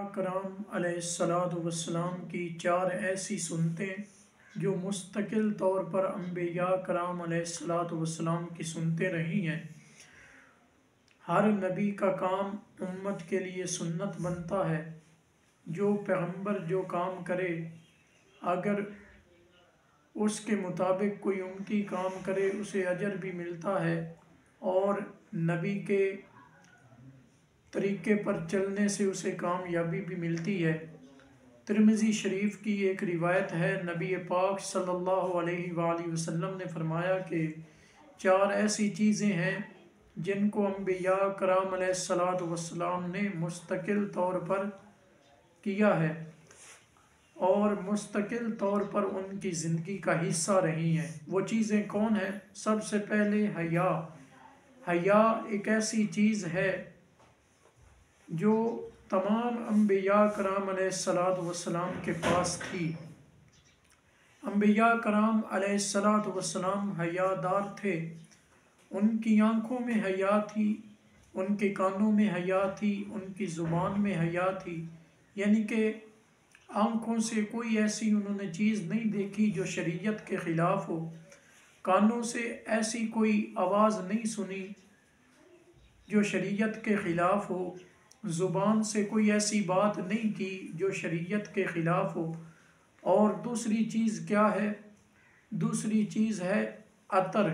کرام علیہ السلام کی چار ایسی سنتیں جو مستقل طور پر انبیاء کرام علیہ السلام کی سنتیں رہی ہیں۔ ہر نبی کا کام امت کے لیے سنت بنتا ہے۔ جو پیغمبر جو کام کرے، اگر اس کے مطابق کوئی امتی کام کرے اسے اجر بھی ملتا ہے اور نبی کے طریقے پر چلنے سے اسے کامیابی بھی ملتی ہے۔ ترمذی شریف کی ایک روایت ہے، نبی پاک صلی اللہ علیہ وآلہ وسلم نے فرمایا کہ چار ایسی چیزیں ہیں جن کو انبیاء کرام علیہ السلام نے مستقل طور پر کیا ہے اور مستقل طور پر ان کی زندگی کا حصہ رہی ہیں۔ وہ چیزیں کون ہیں؟ سب سے پہلے حیا۔ حیا ایک ایسی چیز ہے جو تمام انبیاء کرام علیہ السلام کے پاس تھی۔ انبیاء کرام علیہ السلام حیا دار تھے۔ ان کی آنکھوں میں حیا تھی، ان کے کانوں میں حیا تھی، ان کی زبان میں حیا تھی، یعنی کہ آنکھوں سے کوئی ایسی انہوں نے چیز نہیں دیکھی جو شریعت کے خلاف ہو، کانوں سے ایسی کوئی آواز نہیں سنی جو شریعت کے خلاف ہو، زبان سے کوئی ایسی بات نہیں کی جو شریعت کے خلاف ہو۔ اور دوسری چیز کیا ہے؟ دوسری چیز ہے عطر۔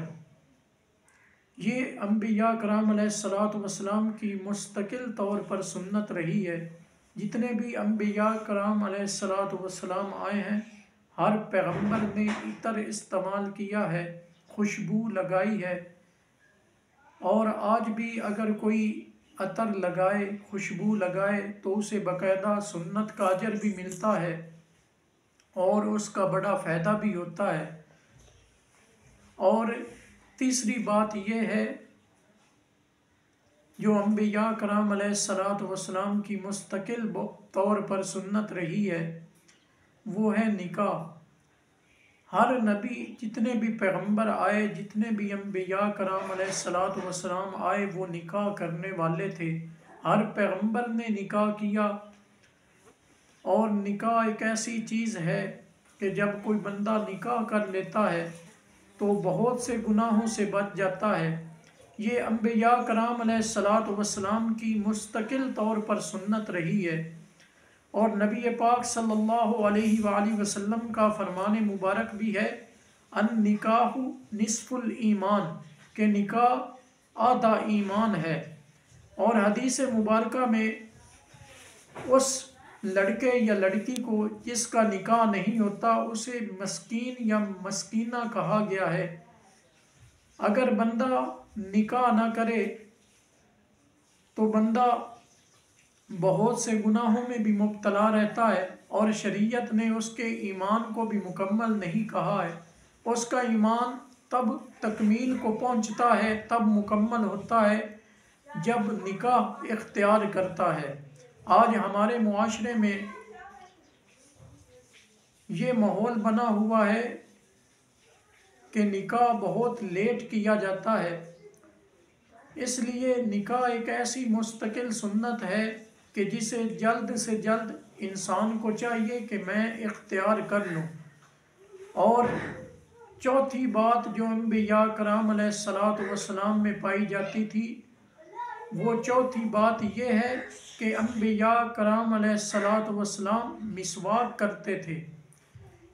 یہ انبیاء کرام علیہ السلام کی مستقل طور پر سنت رہی ہے۔ جتنے بھی انبیاء کرام علیہ السلام آئے ہیں، ہر پیغمبر نے عطر استعمال کیا ہے، خوشبو لگائی ہے، اور آج بھی اگر کوئی عطر لگائے، خوشبو لگائے تو اسے باقاعدہ سنت کا اجر بھی ملتا ہے اور اس کا بڑا فائدہ بھی ہوتا ہے۔ اور تیسری بات یہ ہے جو انبیاء کرام علیہ السلام کی مستقل طور پر سنت رہی ہے، وہ ہے نکاح۔ ہر نبی، جتنے بھی پیغمبر آئے، جتنے بھی انبیاء کرام علیہ السلام آئے، وہ نکاح کرنے والے تھے۔ ہر پیغمبر نے نکاح کیا، اور نکاح ایک ایسی چیز ہے کہ جب کوئی بندہ نکاح کر لیتا ہے تو بہت سے گناہوں سے بچ جاتا ہے۔ یہ انبیاء کرام علیہ السلام کی مستقل طور پر سنت رہی ہے، اور نبی پاک صلی اللہ علیہ وآلہ وسلم کا فرمان مبارک بھی ہے، النکاح نصف الایمان، کہ نکاح آدھا ایمان ہے۔ اور حدیث مبارکہ میں اس لڑکے یا لڑکی کو جس کا نکاح نہیں ہوتا اسے مسکین یا مسکینہ کہا گیا ہے۔ اگر بندہ نکاح نہ کرے تو بندہ بہت سے گناہوں میں بھی مبتلا رہتا ہے، اور شریعت نے اس کے ایمان کو بھی مکمل نہیں کہا ہے۔ اس کا ایمان تب تکمیل کو پہنچتا ہے، تب مکمل ہوتا ہے جب نکاح اختیار کرتا ہے۔ آج ہمارے معاشرے میں یہ ماحول بنا ہوا ہے کہ نکاح بہت لیٹ کیا جاتا ہے، اس لیے نکاح ایک ایسی مستقل سنت ہے کہ جسے جلد سے جلد انسان کو چاہیے کہ میں اختیار کر لوں۔ اور چوتھی بات جو انبیاء کرام علیہ السلام میں پائی جاتی تھی، وہ چوتھی بات یہ ہے کہ انبیاء کرام علیہ السلام مسواک کرتے تھے۔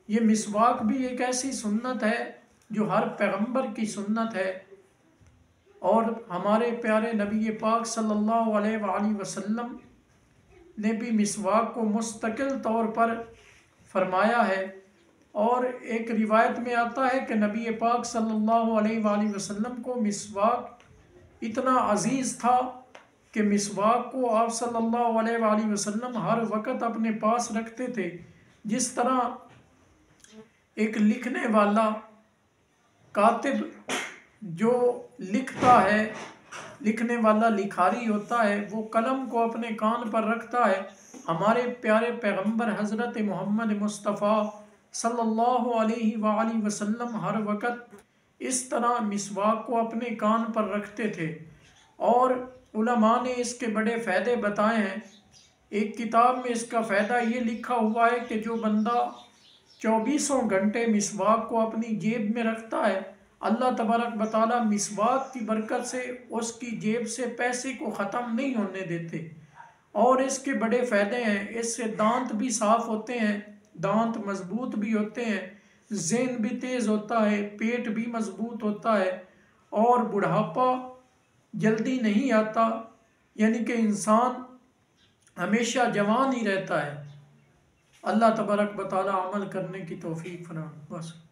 یہ مسواک بھی ایک ایسی سنت ہے جو ہر پیغمبر کی سنت ہے، اور ہمارے پیارے نبی پاک صلی اللہ علیہ وآلہ وسلم نے بھی مسواک کو مستقل طور پر فرمایا ہے۔ اور ایک روایت میں آتا ہے کہ نبی پاک صلی اللہ علیہ وآلہ وسلم کو مسواک اتنا عزیز تھا کہ مسواک کو آپ صلی اللہ علیہ وآلہ وسلم ہر وقت اپنے پاس رکھتے تھے۔ جس طرح ایک لکھنے والا کاتب جو لکھتا ہے، لکھنے والا لکھاری ہوتا ہے، وہ قلم کو اپنے کان پر رکھتا ہے، ہمارے پیارے پیغمبر حضرت محمد مصطفیٰ صلی اللہ علیہ وآلہ وسلم ہر وقت اس طرح مسواک کو اپنے کان پر رکھتے تھے۔ اور علماء نے اس کے بڑے فائدے بتائے ہیں۔ ایک کتاب میں اس کا فائدہ یہ لکھا ہوا ہے کہ جو بندہ 24 گھنٹے مسواک کو اپنی جیب میں رکھتا ہے، اللہ تبارک و تعالیٰ مسواک کی برکت سے اس کی جیب سے پیسے کو ختم نہیں ہونے دیتے۔ اور اس کے بڑے فائدے ہیں، اس سے دانت بھی صاف ہوتے ہیں، دانت مضبوط بھی ہوتے ہیں، ذہن بھی تیز ہوتا ہے، پیٹ بھی مضبوط ہوتا ہے، اور بڑھاپا جلدی نہیں آتا، یعنی کہ انسان ہمیشہ جوان ہی رہتا ہے۔ اللہ تبارک و تعالی عمل کرنے کی توفیق فرمائے۔ بس